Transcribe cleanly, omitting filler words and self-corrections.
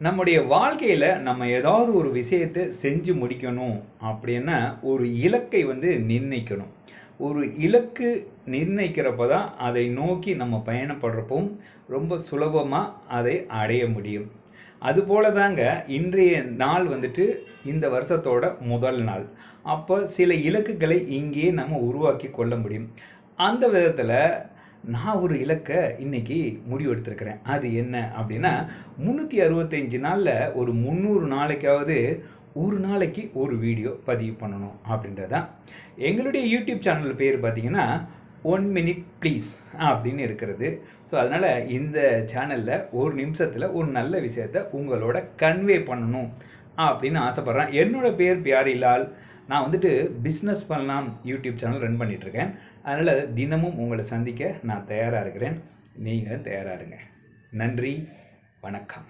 நம்முடைய வாழ்க்கையில் நம்ம ஏதாவது ஒரு விஷயத்தை செஞ்சு முடிக்கணும் அப்படின்னா ஒரு இலக்கை நிர்ணயிக்கணும். ஒரு இலக்கு நிர்ணயிக்கிறப்ப தான் அதை நோக்கி நம்ம பயணப்படுறப்பவும் ரொம்ப சுலபமாக அதை அடைய முடியும். அதுபோல தாங்க இன்றைய நாள் இந்த வருஷத்தோட முதல் நாள். அப்போ சில இலக்குகளை இங்கேயே நம்ம உருவாக்கி கொள்ள முடியும். அந்த விதத்தில் நான் ஒரு இலக்கை இன்னைக்கு முடிவெடுத்திருக்கிறேன். அது என்ன அப்படின்னா 365 நாளில் ஒரு 300 நாளைக்காவது ஒரு நாளைக்கு ஒரு வீடியோ பதிவு பண்ணணும் அப்படின்றதான். எங்களுடைய யூடியூப் சேனல் பேர் பார்த்தீங்கன்னா 1 மினிட் ப்ளீஸ் அப்படின்னு இருக்கிறது. ஸோ அதனால் இந்த சேனலில் ஒரு நிமிஷத்தில் ஒரு நல்ல விஷயத்தை உங்களோட கன்வே பண்ணணும் அப்படின்னு ஆசைப்பட்றேன். என்னோடய பேர் பியாரிலால். நான் பிஸ்னஸ் பண்ணலாம் யூடியூப் சேனல் ரன் பண்ணிகிட்ருக்கேன். அதனால் தினமும் உங்களை சந்திக்க நான் தயாராக இருக்கிறேன். நீங்கள் தயாராக இருங்க. நன்றி, வணக்கம்.